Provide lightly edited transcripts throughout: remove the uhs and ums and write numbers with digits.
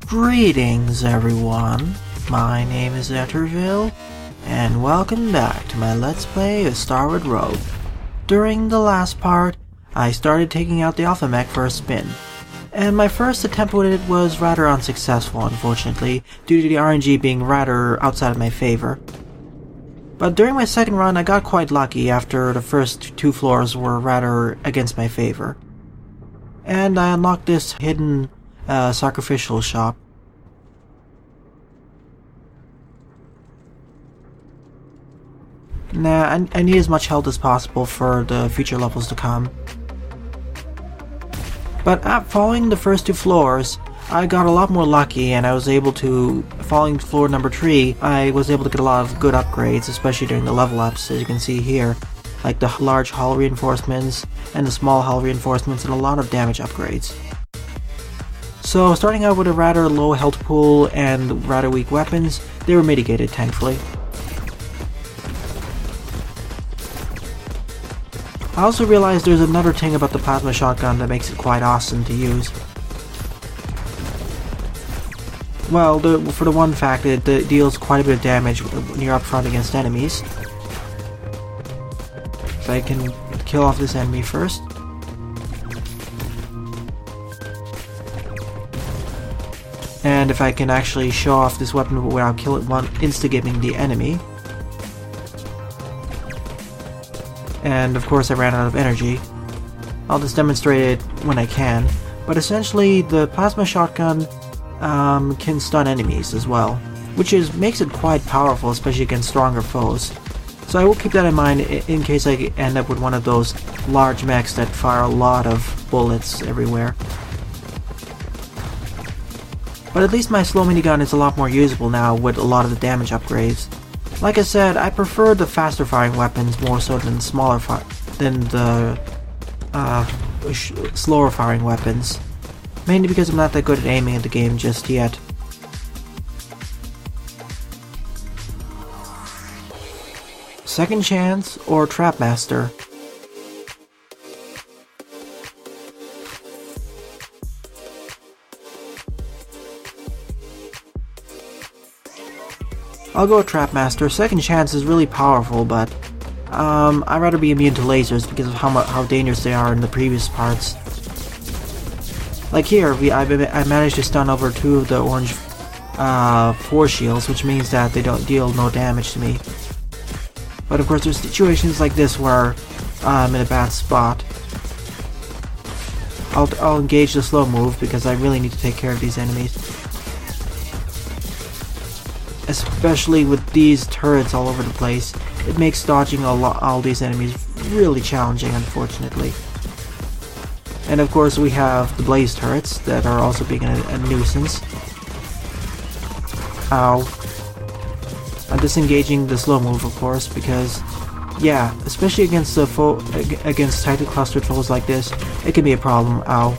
Greetings everyone, my name is Etterville, and welcome back to my Let's Play of Starward Rogue. During the last part, I started taking out the Alpha Mech for a spin, and my first attempt with it was rather unsuccessful, unfortunately, due to the RNG being rather outside of my favor. But during my second run, I got quite lucky after the first two floors were rather against my favor. And I unlocked this hidden sacrificial shop. Nah, I need as much health as possible for the future levels to come. But following the first two floors, I got a lot more lucky, and I was able to, following floor number 3, I was able to get a lot of good upgrades, especially during the level ups, as you can see here, like the large hull reinforcements and the small hull reinforcements, and a lot of damage upgrades. So starting out with a rather low health pool and rather weak weapons, they were mitigated thankfully. I also realized there's another thing about the plasma shotgun that makes it quite awesome to use. Well, for the one fact, it deals quite a bit of damage when you're up front against enemies. So I can kill off this enemy first. And if I can actually show off this weapon without instigating the enemy. And of course I ran out of energy. I'll just demonstrate it when I can. But essentially the plasma shotgun can stun enemies as well, which makes it quite powerful, especially against stronger foes. So I will keep that in mind in case I end up with one of those large mechs that fire a lot of bullets everywhere. But at least my slow minigun is a lot more usable now with a lot of the damage upgrades. Like I said, I prefer the faster firing weapons more so than slower firing weapons. Mainly because I'm not that good at aiming at the game just yet. Second Chance or Trap Master? I'll go with Trap Master. Second Chance is really powerful, but I'd rather be immune to lasers because of how dangerous they are in the previous parts. Like here, I managed to stun over 2 of the orange force shields, which means that they don't deal no damage to me. But of course there's situations like this where I'm in a bad spot. I'll engage the slow move because I really need to take care of these enemies. Especially with these turrets all over the place, it makes dodging all these enemies really challenging, unfortunately. And of course we have the blaze turrets that are also being a nuisance. Ow. I'm disengaging the slow move, of course, because yeah, especially against tightly clustered foes like this, it can be a problem. Ow.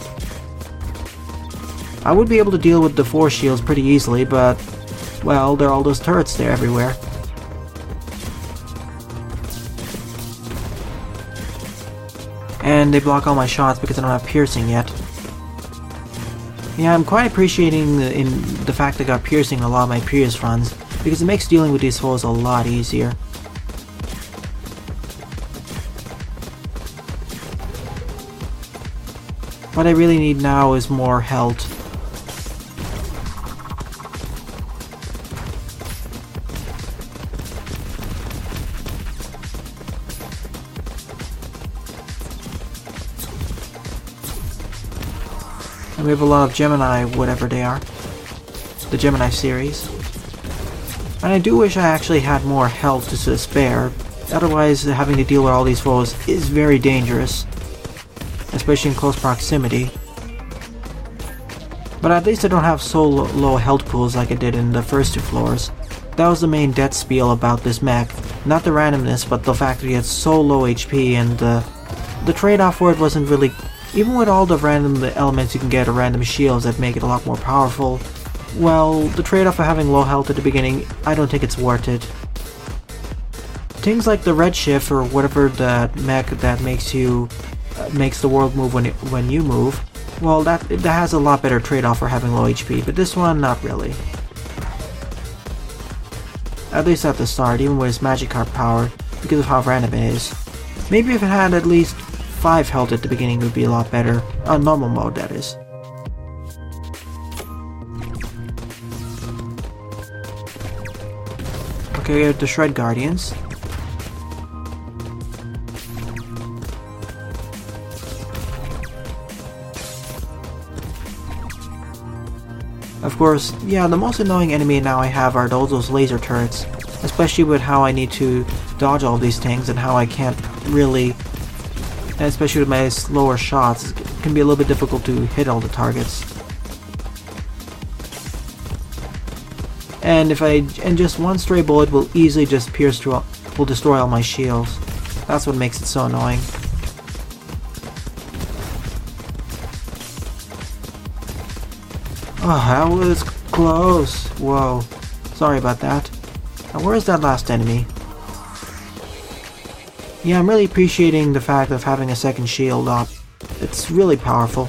I would be able to deal with the force shields pretty easily, but well, there are all those turrets there everywhere. And they block all my shots because I don't have piercing yet. Yeah, I'm quite appreciating the fact that I got piercing in a lot of my previous runs, because it makes dealing with these foes a lot easier. What I really need now is more health. And we have a lot of Gemini, whatever they are. The Gemini series. And I do wish I actually had more health to spare. Otherwise, having to deal with all these foes is very dangerous. Especially in close proximity. But at least I don't have so low health pools like I did in the first 2 floors. That was the main death spiel about this mech. Not the randomness, but the fact that he had so low HP, and the trade-off for it wasn't really... Even with all the random elements you can get, or random shields that make it a lot more powerful, well, the trade-off of having low health at the beginning, I don't think it's worth it. Things like the redshift, or whatever that mech that makes the world move when you move, Well, that has a lot better trade-off for having low HP, but this one, not really. At least at the start, even with its magic card power, because of how random it is. Maybe if it had at least 5 health at the beginning, it would be a lot better. On normal mode, that is. Okay, we have the Shred Guardians. Of course, yeah, the most annoying enemy now I have are those laser turrets. Especially with how I need to dodge all these things and how I can't really... And especially with my slower shots, it can be a little bit difficult to hit all the targets. And just one stray bullet will easily just pierce through, will destroy all my shields. That's what makes it so annoying. Oh, that was close. Whoa. Sorry about that. Now, where's that last enemy? Yeah, I'm really appreciating the fact of having a second shield up. It's really powerful.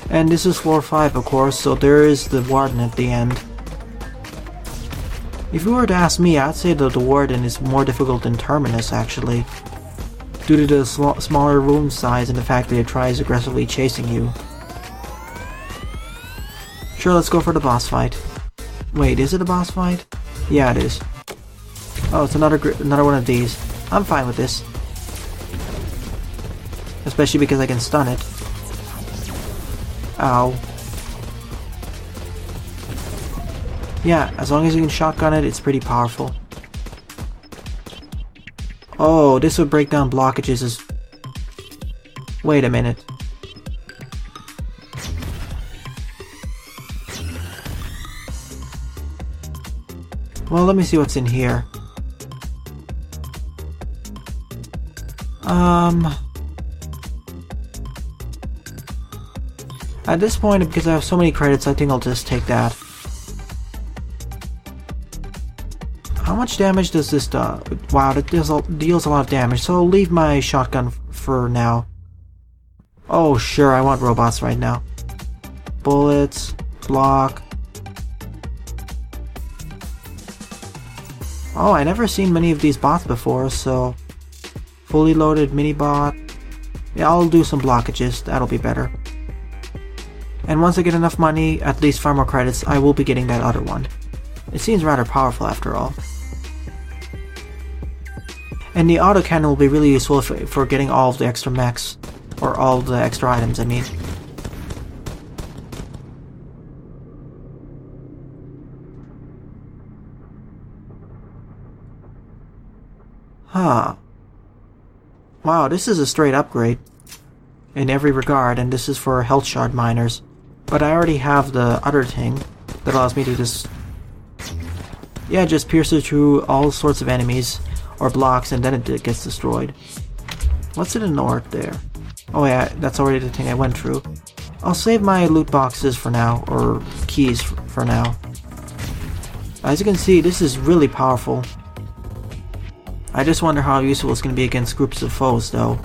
And this is floor 5, of course, so there is the Warden at the end. If you were to ask me, I'd say that the Warden is more difficult than Terminus, actually. Due to the smaller room size and the fact that it tries aggressively chasing you. Sure, let's go for the boss fight. Wait, is it a boss fight? Yeah, it is. Oh, it's another one of these. I'm fine with this. Especially because I can stun it. Ow. Yeah, as long as you can shotgun it, it's pretty powerful. Oh, this would break down blockages as... Wait a minute. Well, let me see what's in here. At this point, because I have so many credits, I think I'll just take that. How much damage does this do? Wow, that deals a lot of damage, so I'll leave my shotgun for now. Oh, sure, I want robots right now. Bullets, block. Oh, I never seen many of these bots before, so... Fully loaded mini bot. Yeah, I'll do some blockages, that'll be better. And once I get enough money, at least 5 more credits, I will be getting that other one. It seems rather powerful after all. And the auto cannon will be really useful for getting all of the extra mechs. Or all of the extra items, I mean. Huh. Wow, this is a straight upgrade. In every regard, and this is for health shard miners. But I already have the other thing that allows me to just... Yeah, just pierce it through all sorts of enemies or blocks and then it gets destroyed. What's in the north there? Oh yeah, that's already the thing I went through. I'll save my loot boxes for now, or keys for now. As you can see, this is really powerful. I just wonder how useful it's going to be against groups of foes though.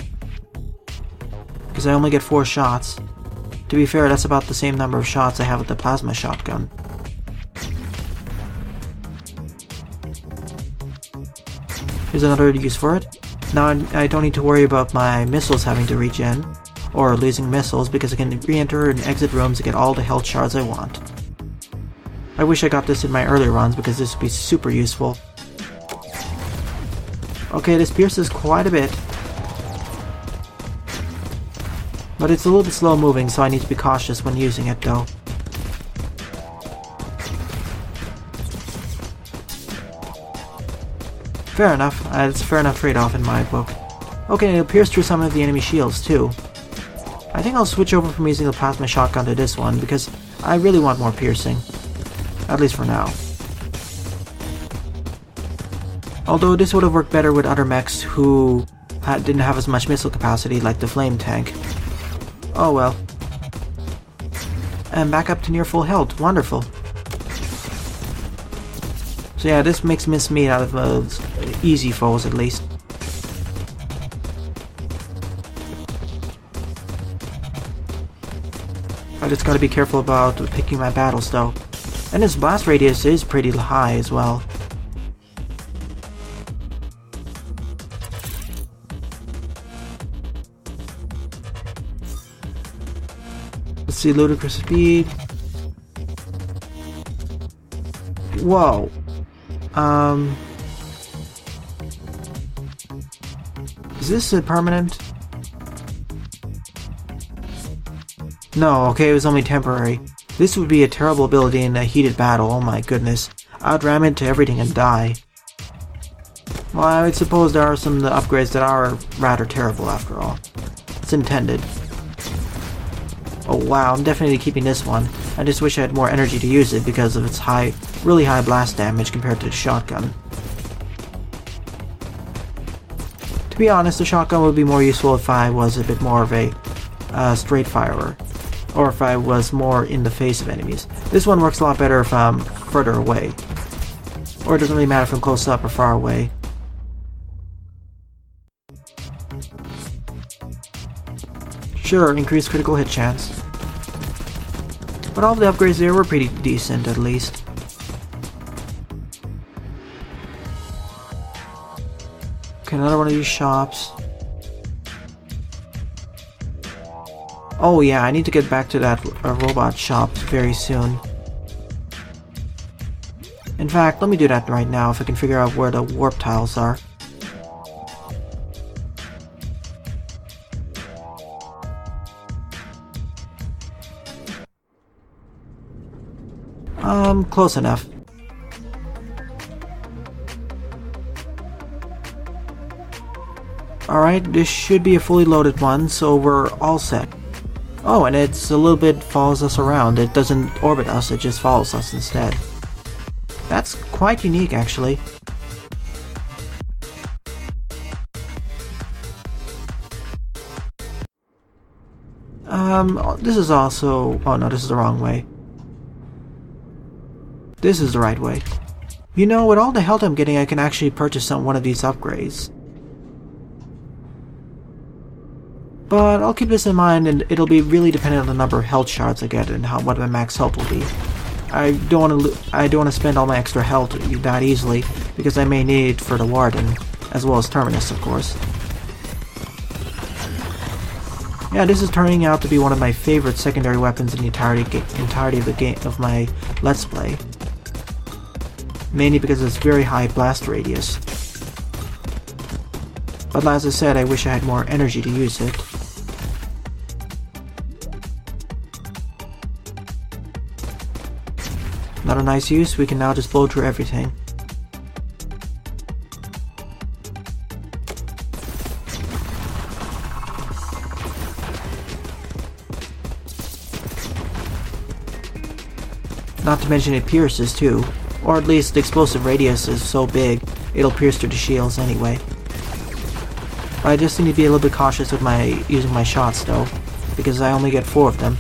Because I only get 4 shots. To be fair, that's about the same number of shots I have with the plasma shotgun. Here's another use for it. Now I don't need to worry about my missiles having to regen, or losing missiles, because I can re-enter and exit rooms to get all the health shards I want. I wish I got this in my earlier runs, because this would be super useful. Okay, this pierces quite a bit. But it's a little bit slow moving, so I need to be cautious when using it though. Fair enough. It's a fair enough trade-off in my book. Okay, it'll pierce through some of the enemy shields too. I think I'll switch over from using the plasma shotgun to this one, because I really want more piercing. At least for now. Although this would have worked better with other mechs who didn't have as much missile capacity, like the flame tank. Oh well. And back up to near full health. Wonderful. So yeah, this makes mincemeat out of easy foes at least. I just gotta be careful about picking my battles though. And his blast radius is pretty high as well. Let's see, ludicrous speed. Whoa. Is this a permanent? No, okay, it was only temporary. This would be a terrible ability in a heated battle, oh my goodness. I would ram into everything and die. Well, I would suppose there are some of the upgrades that are rather terrible after all. It's intended. Oh wow, I'm definitely keeping this one. I just wish I had more energy to use it because of its really high blast damage compared to the shotgun. To be honest, the shotgun would be more useful if I was a bit more of a straight firer, or if I was more in the face of enemies. This one works a lot better if I'm further away, or it doesn't really matter if I'm close up or far away. Sure, increased critical hit chance. But all the upgrades there were pretty decent, at least. Okay, another one of these shops. Oh yeah, I need to get back to that robot shop very soon. In fact, let me do that right now if I can figure out where the warp tiles are. Close enough. Alright, this should be a fully loaded one, so we're all set. Oh, and it's a little bit follows us around. It doesn't orbit us, it just follows us instead. That's quite unique, actually. This is also... oh no, this is the wrong way. This is the right way. You know, with all the health I'm getting, I can actually purchase one of these upgrades. But I'll keep this in mind, and it'll be really dependent on the number of health shards I get and what my max health will be. I don't want to spend all my extra health that easily, because I may need it for the Warden, as well as Terminus, of course. Yeah, this is turning out to be one of my favorite secondary weapons in the entirety of the game of my Let's Play. Mainly because of its very high blast radius. But as I said, I wish I had more energy to use it. Not a nice use, we can now just blow through everything. Not to mention it pierces too, or at least the explosive radius is so big, it'll pierce through the shields anyway. I just need to be a little bit cautious with using my shots though, because I only get 4 of them.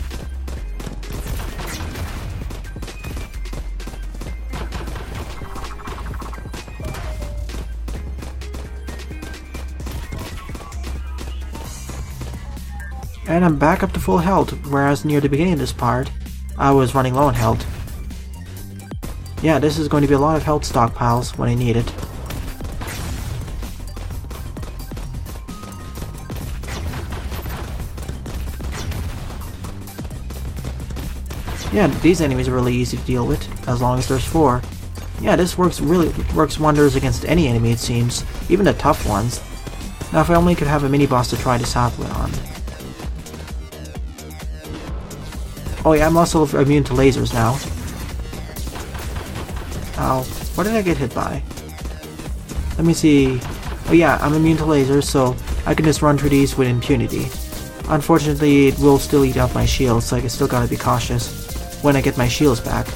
And I'm back up to full health, whereas near the beginning of this part, I was running low on health. Yeah, this is going to be a lot of health stockpiles when I need it. Yeah, these enemies are really easy to deal with, as long as there's 4. Yeah, this works wonders against any enemy, it seems, even the tough ones. Now if I only could have a mini-boss to try this out on. Oh yeah, I'm also immune to lasers now. Ow, what did I get hit by? Let me see. Oh yeah, I'm immune to lasers, so I can just run through these with impunity. Unfortunately, it will still eat up my shields, so I still gotta be cautious when I get my shields back.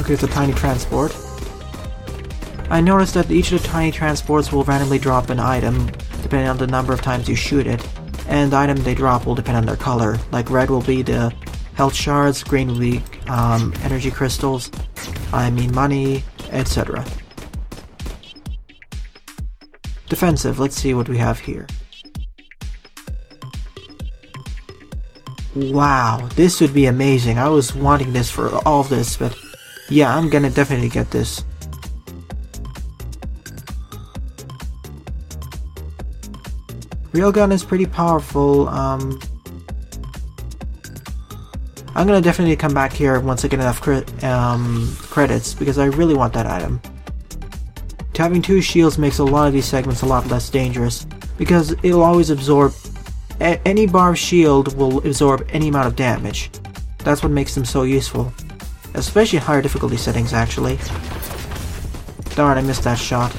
Okay, it's a tiny transport. I noticed that each of the tiny transports will randomly drop an item, depending on the number of times you shoot it, and the item they drop will depend on their color. Like red will be the health shards, green will be energy crystals, money, etc. Defensive, let's see what we have here. Wow, this would be amazing. I was wanting this for all of this, but yeah, I'm gonna definitely get this. Railgun is pretty powerful. I'm gonna definitely come back here once I get enough credits, because I really want that item. Having 2 shields makes a lot of these segments a lot less dangerous, because it'll always absorb... any bar of shield will absorb any amount of damage. That's what makes them so useful. Especially in higher difficulty settings, actually. Darn, I missed that shot.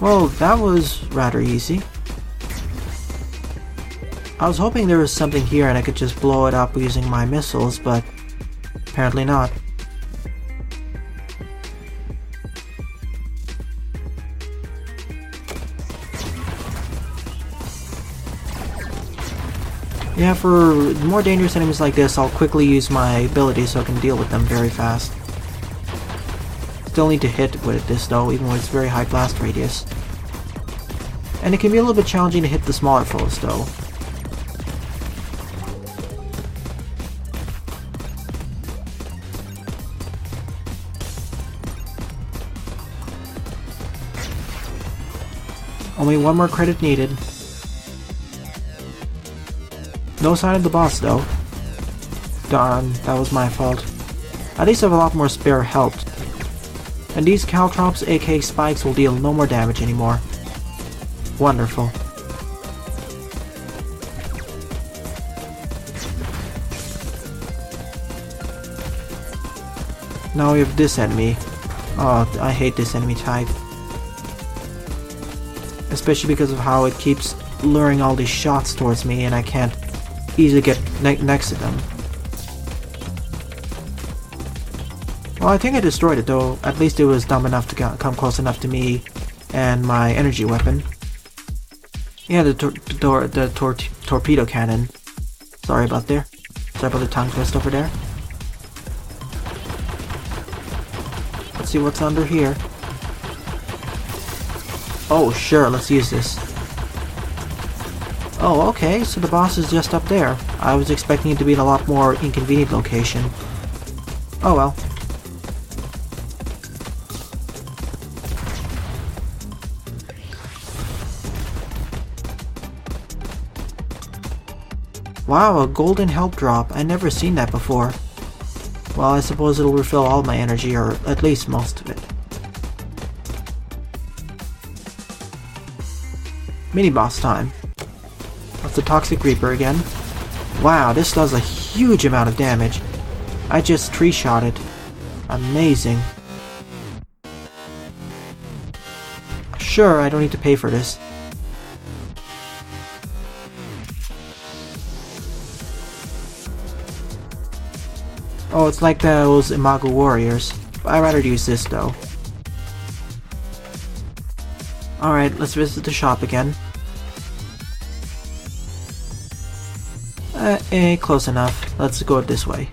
Well, that was rather easy. I was hoping there was something here and I could just blow it up using my missiles, but apparently not. Yeah, for more dangerous enemies like this, I'll quickly use my ability so I can deal with them very fast. Still need to hit with this though, even with its very high blast radius. And it can be a little bit challenging to hit the smaller foes though. Only 1 more credit needed. No sign of the boss though. Darn, that was my fault. At least I have a lot more spare health. And these caltrops, aka spikes, will deal no more damage anymore. Wonderful. Now we have this enemy. Oh, I hate this enemy type. Especially because of how it keeps luring all these shots towards me and I can't easily get next to them. Well, I think I destroyed it though. At least it was dumb enough to come close enough to me and my energy weapon. Yeah, the torpedo cannon. Sorry about there. Sorry about the tongue twist over there. Let's see what's under here. Oh, sure, let's use this. Oh, okay, so the boss is just up there. I was expecting it to be in a lot more inconvenient location. Oh well. Wow, a golden help drop. I never seen that before. Well, I suppose it'll refill all my energy, or at least most of it. Mini-boss time. That's the Toxic Reaper again. Wow, this does a huge amount of damage. I just tree-shot it. Amazing. Sure, I don't need to pay for this. Oh, it's like those Imago warriors. I'd rather use this though. Alright, let's visit the shop again. Close enough. Let's go this way.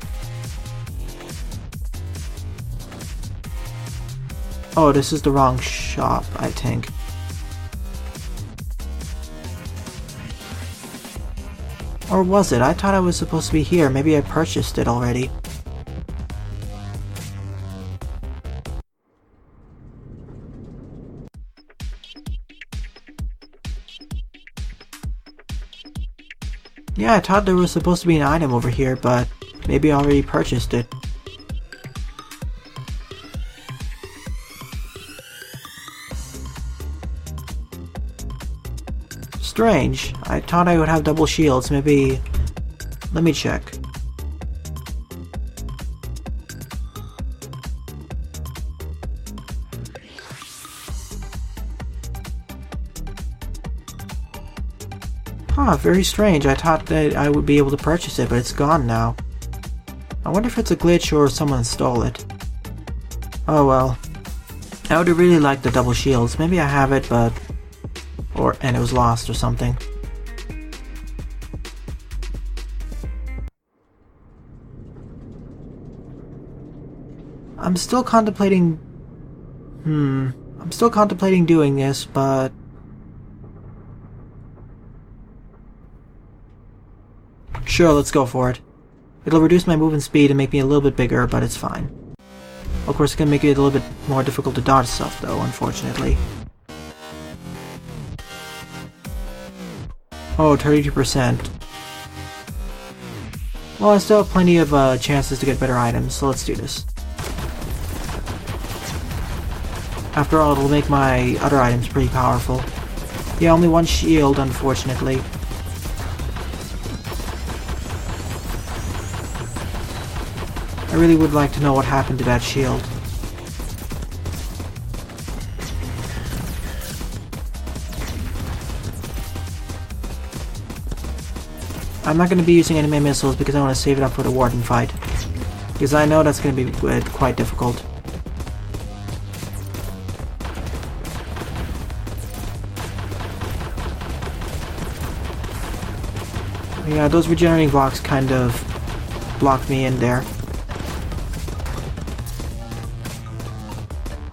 Oh, this is the wrong shop, I think. Or was it? I thought I was supposed to be here. Maybe I purchased it already. Yeah, I thought there was supposed to be an item over here, but maybe I already purchased it. Strange. I thought I would have double shields. Maybe... Let me check. Huh, very strange. I thought that I would be able to purchase it, but it's gone now. I wonder if it's a glitch or someone stole it. Oh well. I would have really liked the double shields. Maybe I have it, but... and it was lost or something. I'm still contemplating... I'm still contemplating doing this, but... Sure, let's go for it. It'll reduce my movement speed and make me a little bit bigger, but it's fine. Of course, it's gonna make it a little bit more difficult to dodge stuff, though, unfortunately. Oh, 32%. Well, I still have plenty of chances to get better items, so let's do this. After all, it'll make my other items pretty powerful. Yeah, only one shield, unfortunately. I really would like to know what happened to that shield. I'm not going to be using any of my missiles because I want to save it up for the Warden fight. Because I know that's going to be quite difficult. Yeah, those regenerating blocks kind of blocked me in there.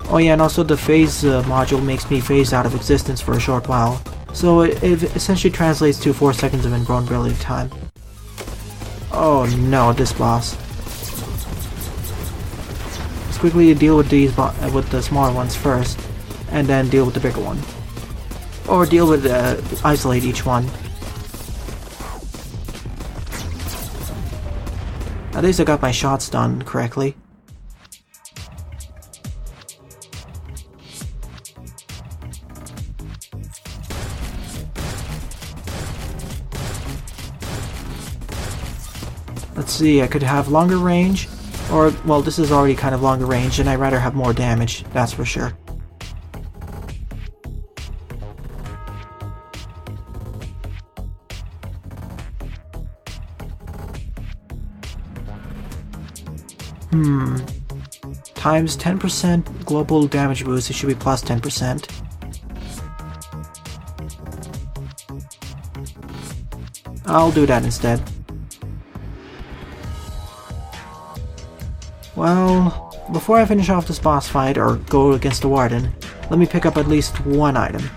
Oh yeah, and also the phase module makes me phase out of existence for a short while. So it essentially translates to 4 seconds of invulnerability time. Oh no, this boss. Let's quickly deal with these with the smaller ones first, and then deal with the bigger one. Or deal with isolate each one. At least I got my shots done correctly. Let's see, I could have longer range, or, well, this is already kind of longer range, and I'd rather have more damage, that's for sure. Times 10% global damage boost, it should be plus 10%. I'll do that instead. Well, before I finish off this boss fight, or go against the Warden, let me pick up at least one item.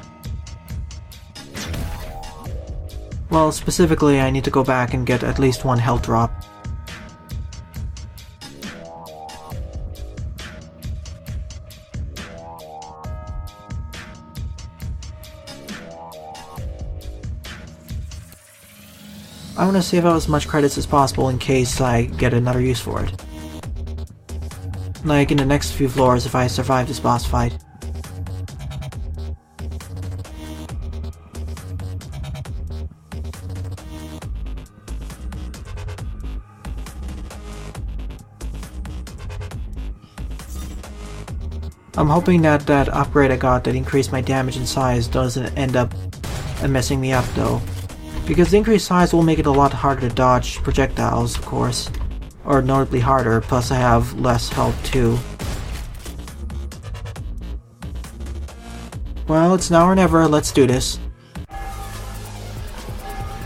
Well, specifically, I need to go back and get at least one health drop. I want to save out as much credits as possible in case I get another use for it. Like in the next few floors if I survive this boss fight. I'm hoping that that upgrade I got that increased my damage and size doesn't end up messing me up though. Because the increased size will make it a lot harder to dodge projectiles, of course. Or notably harder, plus I have less health too. Well, it's now or never, let's do this.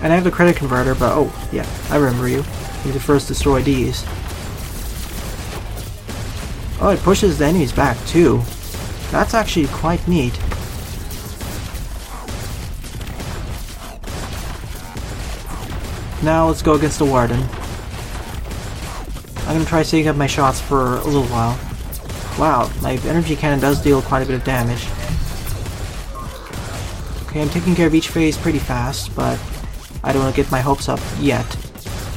And I have the credit converter, but oh, yeah, I remember you. You need to first destroy these. Oh, it pushes the enemies back too. That's actually quite neat. Now let's go against the Warden. I'm gonna try saving up my shots for a little while. Wow, my energy cannon does deal quite a bit of damage. Okay, I'm taking care of each phase pretty fast, but I don't want to get my hopes up yet.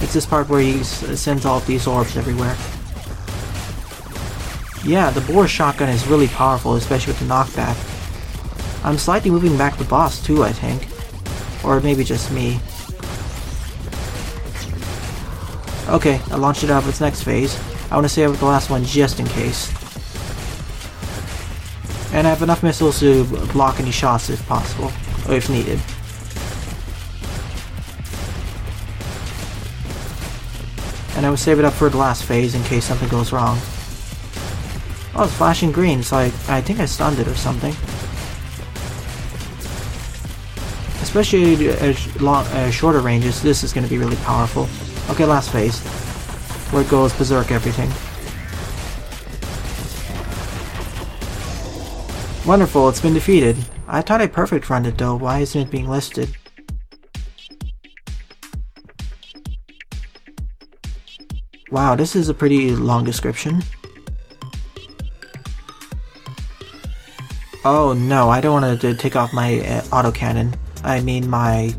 It's this part where he sends all of these orbs everywhere. Yeah, the boar shotgun is really powerful, especially with the knockback. I'm slightly moving back the boss too, I think. Or maybe just me. Okay, I launched it out of its next phase. I want to save up the last one just in case. And I have enough missiles to block any shots if possible, or if needed. And I will save it up for the last phase in case something goes wrong. Oh, it's flashing green, so I think I stunned it or something. Especially at shorter ranges, this is going to be really powerful. Okay, last phase, where it goes berserk everything. Wonderful, it's been defeated. I thought I perfect run it though, why isn't it being listed? Wow, this is a pretty long description. Oh no, I don't want to take off my autocannon. I mean my...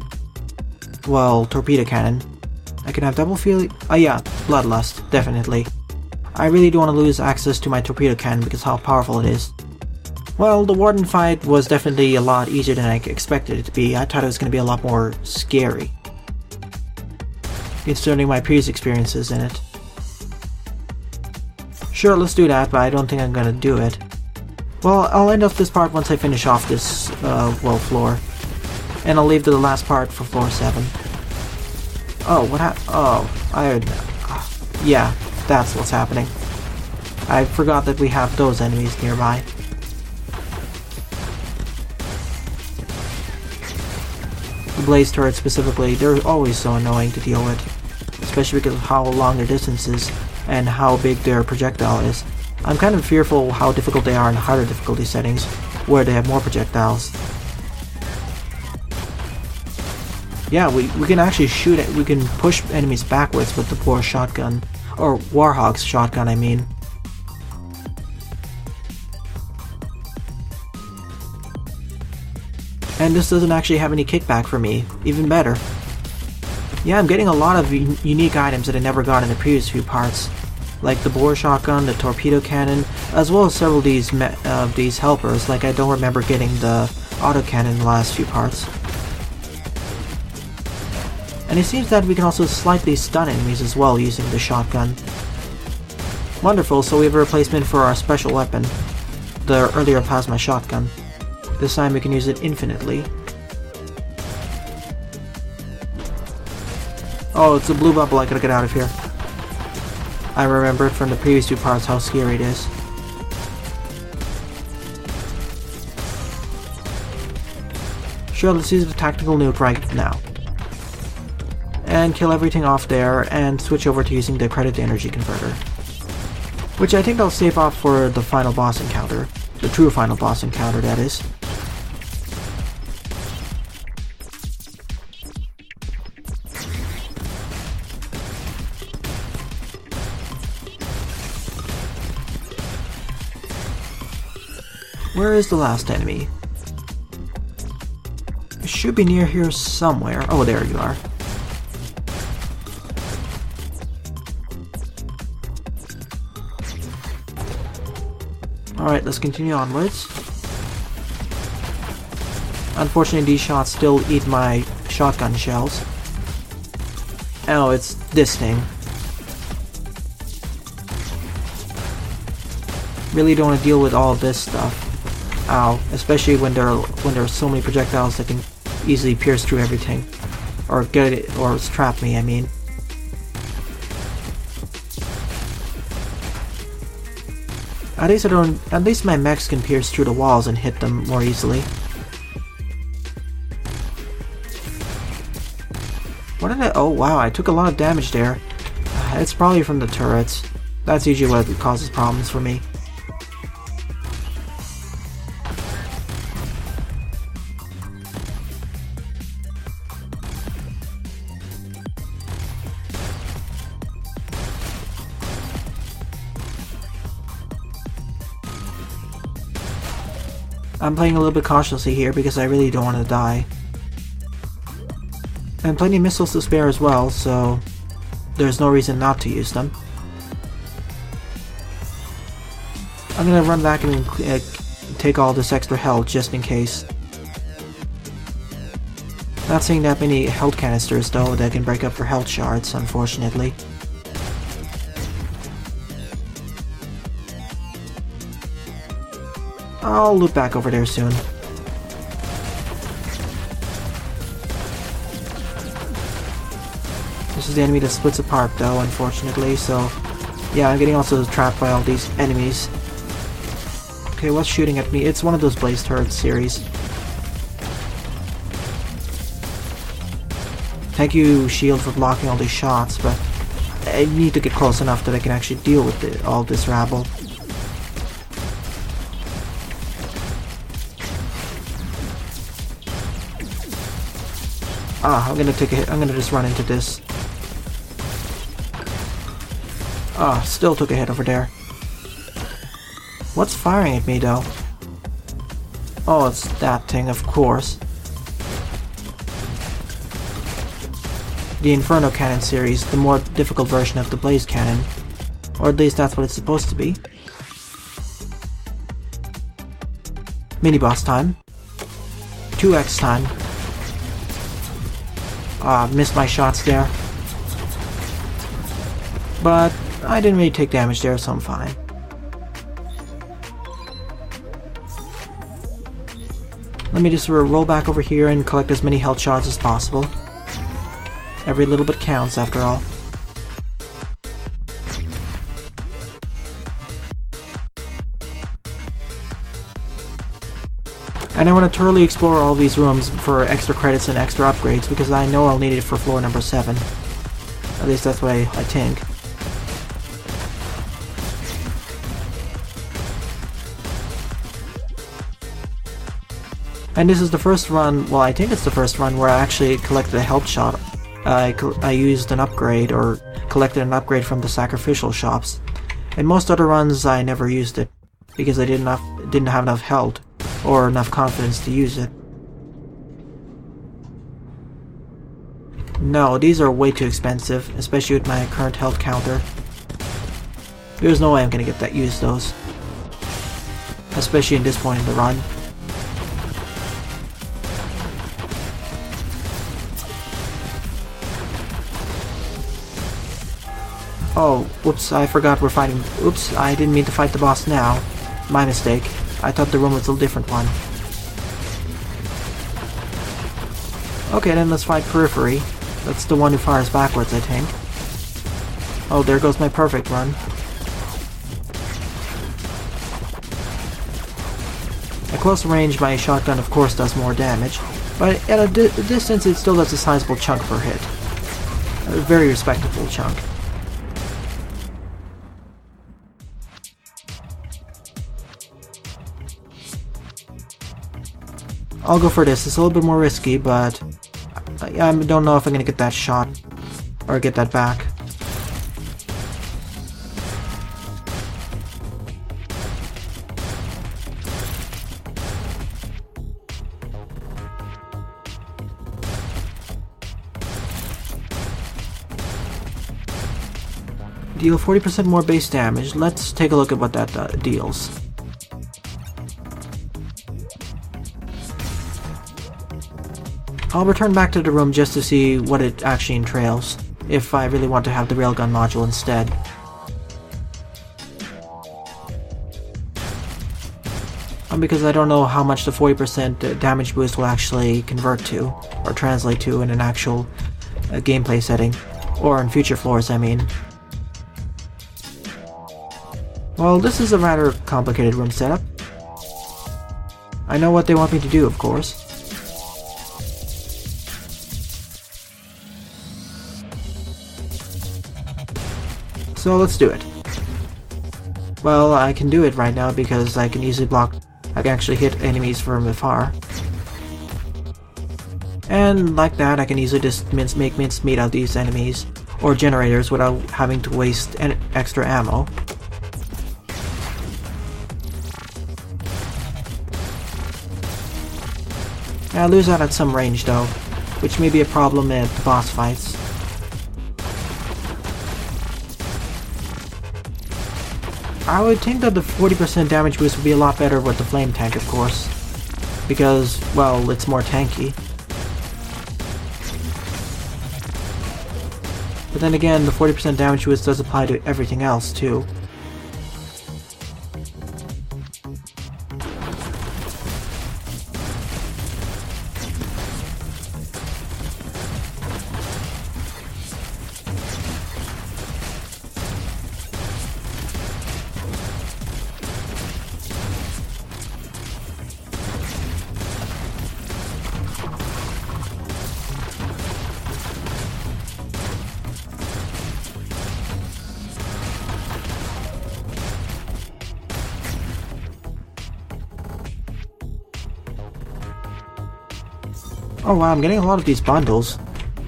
well, torpedo cannon. I can have double feeling... oh yeah, bloodlust, definitely. I really don't want to lose access to my torpedo cannon because how powerful it is. Well, the Warden fight was definitely a lot easier than I expected it to be. I thought it was going to be a lot more scary, concerning my previous experiences in it. Sure, let's do that, but I don't think I'm going to do it. Well, I'll end off this part once I finish off this, well, floor. And I'll leave the last part for floor 7. Oh, what happened? Oh, I heard... yeah, that's what's happening. I forgot that we have those enemies nearby. The blaze turrets specifically, they're always so annoying to deal with. Especially because of how long their distance is and how big their projectile is. I'm kind of fearful how difficult they are in harder difficulty settings, where they have more projectiles. Yeah, we can actually shoot it. We can push enemies backwards with the poor shotgun. Or Warhog's shotgun, I mean. And this doesn't actually have any kickback for me. Even better. Yeah, I'm getting a lot of unique items that I never got in the previous few parts. Like the bore shotgun, the torpedo cannon, as well as several of these helpers, like I don't remember getting the autocannon in the last few parts. And it seems that we can also slightly stun enemies as well using the shotgun. Wonderful, so we have a replacement for our special weapon, the earlier plasma shotgun. This time we can use it infinitely. Oh, it's a blue bubble, I gotta get out of here. I remembered from the previous 2 parts how scary it is. Sure, let's use the tactical nuke right now. And kill everything off there and switch over to using the credit to energy converter. Which I think I'll save off for the final boss encounter. The true final boss encounter, that is. Where is the last enemy? It should be near here somewhere. Oh, there you are. Alright, let's continue onwards. Unfortunately, these shots still eat my shotgun shells. Oh, it's this thing. Really don't want to deal with all this stuff. Ow, especially when there are so many projectiles that can easily pierce through everything. Or get it, or trap me, I mean. At least my mechs can pierce through the walls and hit them more easily. What did I... oh wow, I took a lot of damage there. It's probably from the turrets. That's usually what causes problems for me. I'm playing a little bit cautiously here because I really don't want to die. And plenty of missiles to spare as well, so there's no reason not to use them. I'm gonna run back and take all this extra health just in case. Not seeing that many health canisters though that can break up for health shards, unfortunately. I'll loop back over there soon. This is the enemy that splits apart though, unfortunately, so... yeah, I'm getting also trapped by all these enemies. Okay, what's shooting at me? It's one of those blaze turret series. Thank you, shield, for blocking all these shots, but I need to get close enough that I can actually deal with all this rabble. Ah, I'm gonna take a hit. I'm gonna just run into this. Ah, still took a hit over there. What's firing at me though? Oh, it's that thing, of course. The Inferno Cannon series, the more difficult version of the Blaze Cannon. Or at least that's what it's supposed to be. Mini-boss time. 2x time. Ah, missed my shots there. But I didn't really take damage there, so I'm fine. Let me just roll back over here and collect as many health shards as possible. Every little bit counts, after all. And I want to thoroughly explore all these rooms for extra credits and extra upgrades, because I know I'll need it for floor number 7. At least that's what I think. And this is the first run, well, I think it's the first run where I actually collected a health shot. I used an upgrade, or collected an upgrade from the sacrificial shops. In most other runs I never used it, because I didn't have enough health, or enough confidence to use it. No, these are way too expensive, especially with my current health counter. There's no way I'm gonna get that use those. Especially in this point in the run. Oh, whoops, I forgot we're fighting. Oops, I didn't mean to fight the boss now. My mistake. I thought the room was a different one. Okay, then let's fight Periphery. That's the one who fires backwards, I think. Oh, there goes my perfect run. At close range, my shotgun of course does more damage, but at a distance it still does a sizable chunk per hit. A very respectable chunk. I'll go for this. It's a little bit more risky, but I don't know if I'm gonna get that shot or get that back. Deal 40% more base damage. Let's take a look at what that deals. I'll return back to the room just to see what it actually entails, if I really want to have the railgun module instead. Because I don't know how much the 40% damage boost will actually convert to, or translate to in an actual gameplay setting, or in future floors, I mean. Well, this is a rather complicated room setup. I know what they want me to do, of course. So let's do it. Well, I can do it right now because I can easily block. I can actually hit enemies from afar. And like that, I can easily just make mincemeat out of these enemies or generators without having to waste extra ammo. I lose out at some range though, which may be a problem at the boss fights. I would think that the 40% damage boost would be a lot better with the flame tank, of course, because, well, it's more tanky. But then again, the 40% damage boost does apply to everything else, too. Oh wow, I'm getting a lot of these bundles.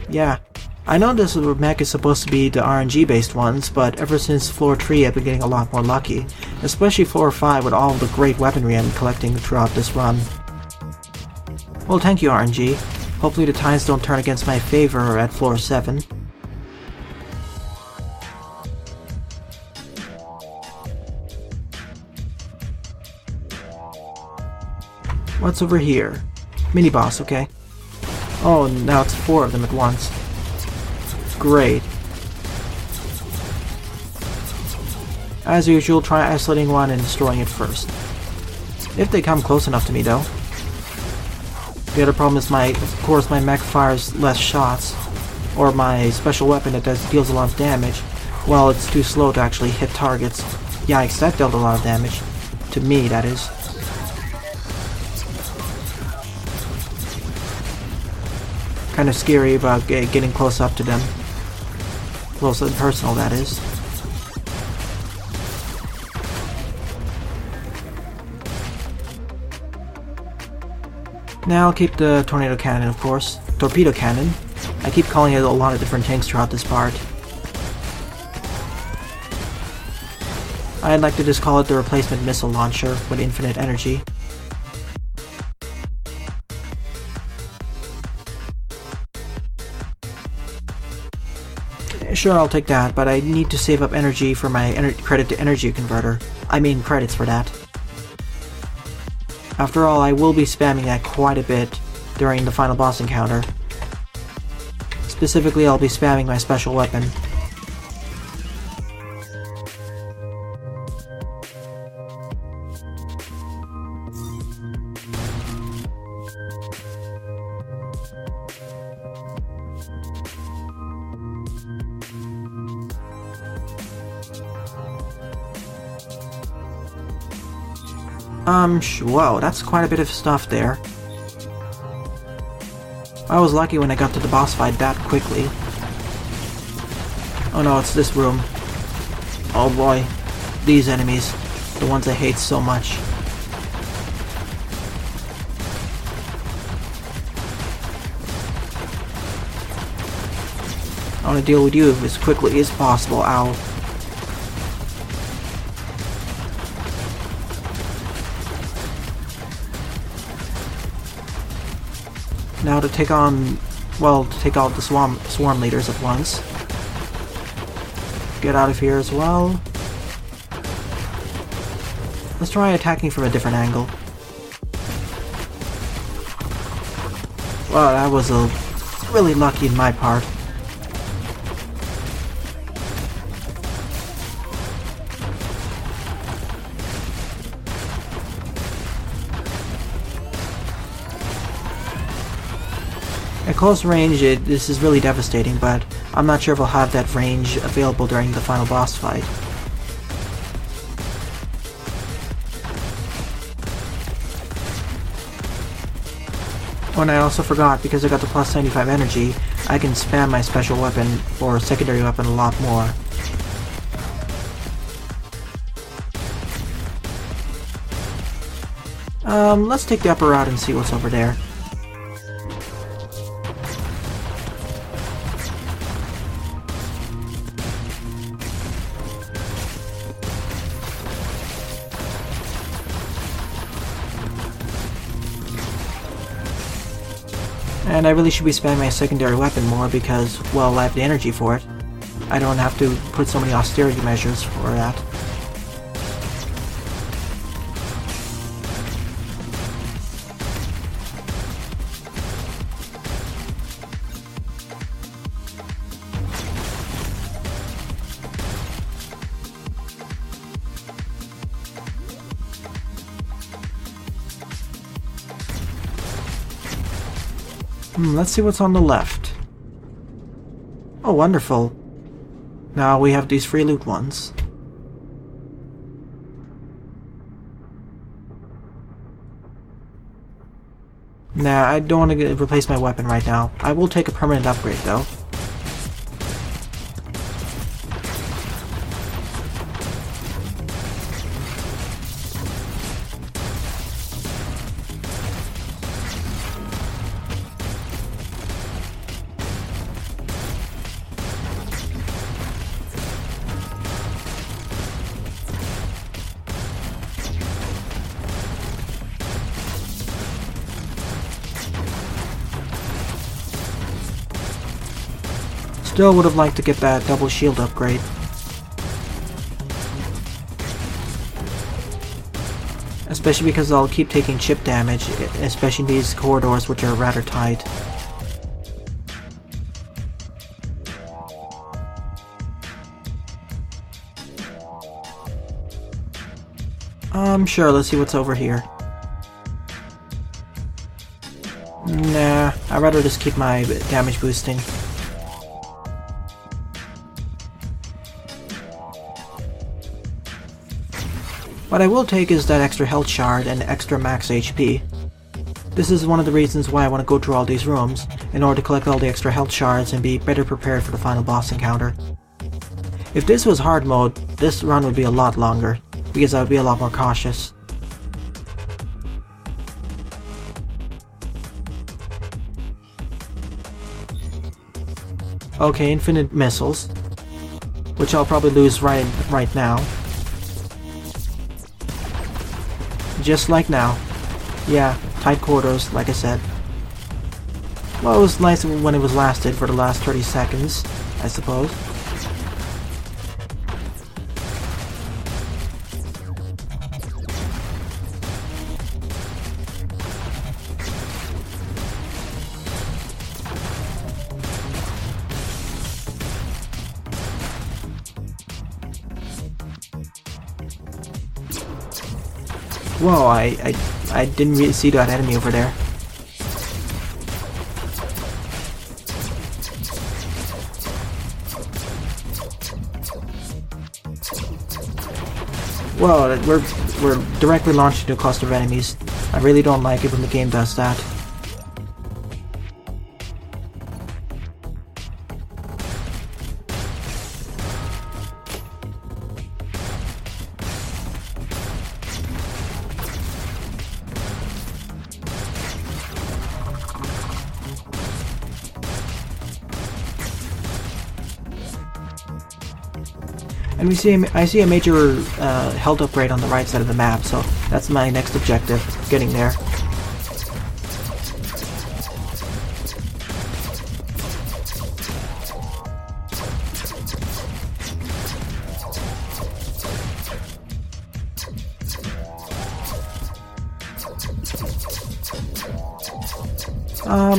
Yeah. I know this mech is supposed to be the RNG-based ones, but ever since Floor 3 I've been getting a lot more lucky, especially Floor 5 with all the great weaponry I'm collecting throughout this run. Well, thank you, RNG. Hopefully the tides don't turn against my favor at Floor 7. What's over here? Mini-boss, okay. Oh, now it's 4 of them at once. Great. As usual, try isolating one and destroying it first. If they come close enough to me, though. The other problem is of course, my mech fires less shots, or my special weapon that deals a lot of damage. Well, it's too slow to actually hit targets. Yikes, that dealt a lot of damage. To me, that is. Kind of scary about getting close up to them. Close and personal, that is. Now I'll keep the Tornado Cannon, of course. Torpedo Cannon. I keep calling it a lot of different things throughout this part. I'd like to just call it the replacement missile launcher with infinite energy. Sure, I'll take that, but I need to save up energy for my credit to energy converter. I mean credits for that. After all, I will be spamming that quite a bit during the final boss encounter. Specifically, I'll be spamming my special weapon. Whoa, that's quite a bit of stuff there. I was lucky when I got to the boss fight that quickly. Oh no, it's this room. Oh boy, these enemies. The ones I hate so much. I want to deal with you as quickly as possible, ow. Now to take on, well, to take out the swarm leaders at once. Get out of here as well. Let's try attacking from a different angle. Wow, that was really lucky in my part. At close range, this is really devastating, but I'm not sure if I'll have that range available during the final boss fight. Oh, and I also forgot, because I got the plus 75 energy, I can spam my special weapon or secondary weapon a lot more. Let's take the upper route and see what's over there. And I really should be spamming my secondary weapon more because, well, I have the energy for it. I don't have to put so many austerity measures for that. Let's see what's on the left. Oh, wonderful. Now we have these free loot ones. Nah, I don't want to replace my weapon right now. I will take a permanent upgrade, though. Still would have liked to get that double shield upgrade. Especially because I'll keep taking chip damage, especially in these corridors which are rather tight. Sure, let's see what's over here. Nah, I'd rather just keep my damage boosting. What I will take is that extra health shard and extra max HP. This is one of the reasons why I want to go through all these rooms, in order to collect all the extra health shards and be better prepared for the final boss encounter. If this was hard mode, this run would be a lot longer, because I would be a lot more cautious. Okay, infinite missiles, which I'll probably lose right now. Just like now. Yeah, tight quarters, like I said. Well, it was nice when it was lasted for the last 30 seconds, I suppose. Whoa, I didn't really see that enemy over there. Whoa, we're directly launched into a cluster of enemies. I really don't like it when the game does that. And I see a major health upgrade on the right side of the map, so that's my next objective, getting there.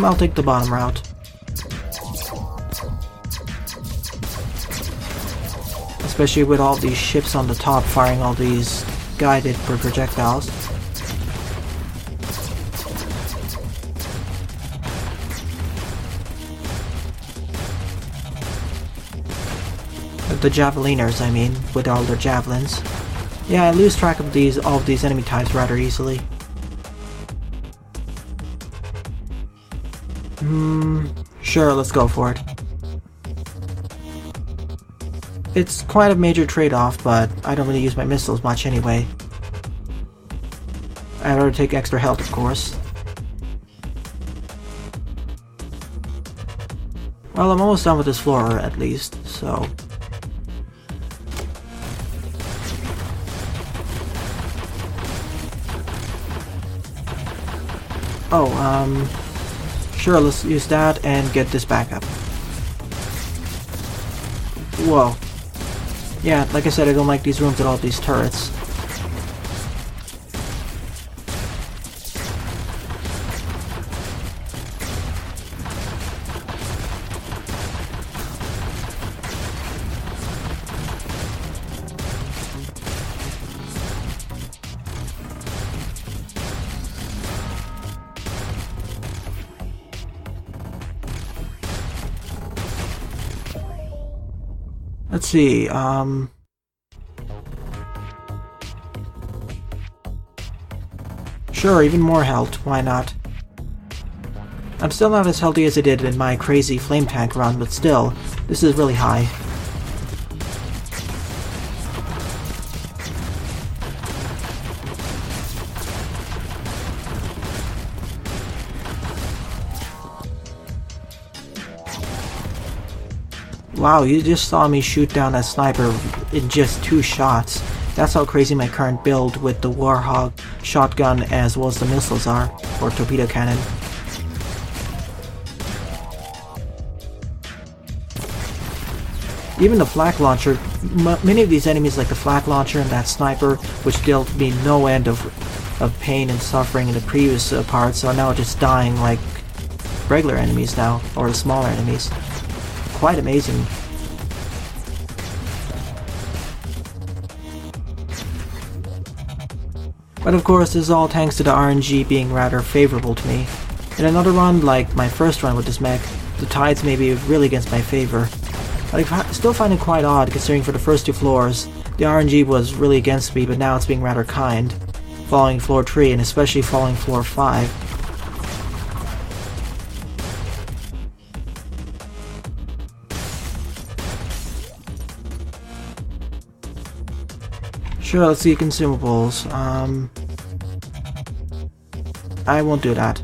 I'll take the bottom route. Especially with all these ships on the top firing all these guided projectiles. The javeliners, I mean, with all their javelins. Yeah, I lose track of all of these enemy types rather easily. Sure, let's go for it. It's quite a major trade-off, but I don't really use my missiles much anyway. I'd rather take extra health, of course. Well, I'm almost done with this floor, at least, so... Oh, sure, let's use that and get this back up. Whoa. Yeah, like I said, I don't like these rooms with all these turrets. Let's see, sure, even more health, why not? I'm still not as healthy as I did in my crazy flame tank run, but still, this is really high. Wow, you just saw me shoot down that sniper in just 2 shots. That's how crazy my current build with the Warhog shotgun as well as the missiles are, or Torpedo Cannon. Even the flak launcher, many of these enemies like the flak launcher and that sniper, which dealt me no end of pain and suffering in the previous parts, are now just dying like regular enemies now, or the smaller enemies. Quite amazing. But of course, this is all thanks to the RNG being rather favorable to me. In another run, like my first run with this mech, the tides may be really against my favor. But I still find it quite odd, considering for the first 2 floors, the RNG was really against me, but now it's being rather kind. Following floor 3, and especially following floor 5. Sure, let's see consumables. I won't do that.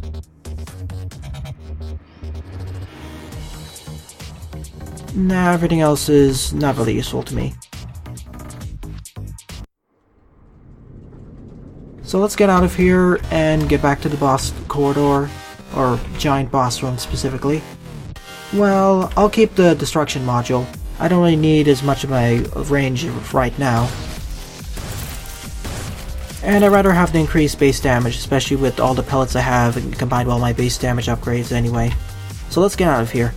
Nah, everything else is not really useful to me. So let's get out of here and get back to the boss corridor, or giant boss room specifically. Well, I'll keep the destruction module. I don't really need as much of my range right now. And I'd rather have the increased base damage, especially with all the pellets I have and combined with all my base damage upgrades anyway. So let's get out of here.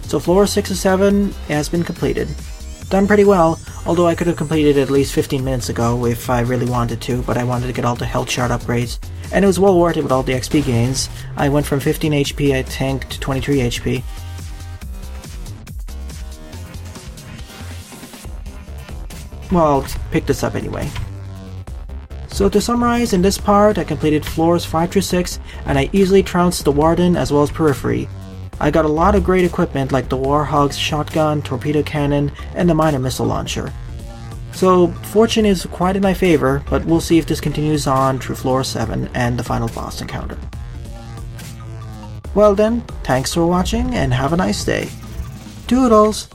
So floor 6 and 7 has been completed. Done pretty well, although I could have completed it at least 15 minutes ago if I really wanted to, but I wanted to get all the health shard upgrades. And it was well worth it with all the XP gains. I went from 15 HP I think to 23 HP. Well, I'll pick this up anyway. So to summarize, in this part I completed floors 5 through 6 and I easily trounced the Warden as well as Periphery. I got a lot of great equipment like the Warhog's shotgun, Torpedo Cannon, and the Minor Missile Launcher. So fortune is quite in my favor, but we'll see if this continues on through floor 7 and the final boss encounter. Well then, thanks for watching and have a nice day. Toodles!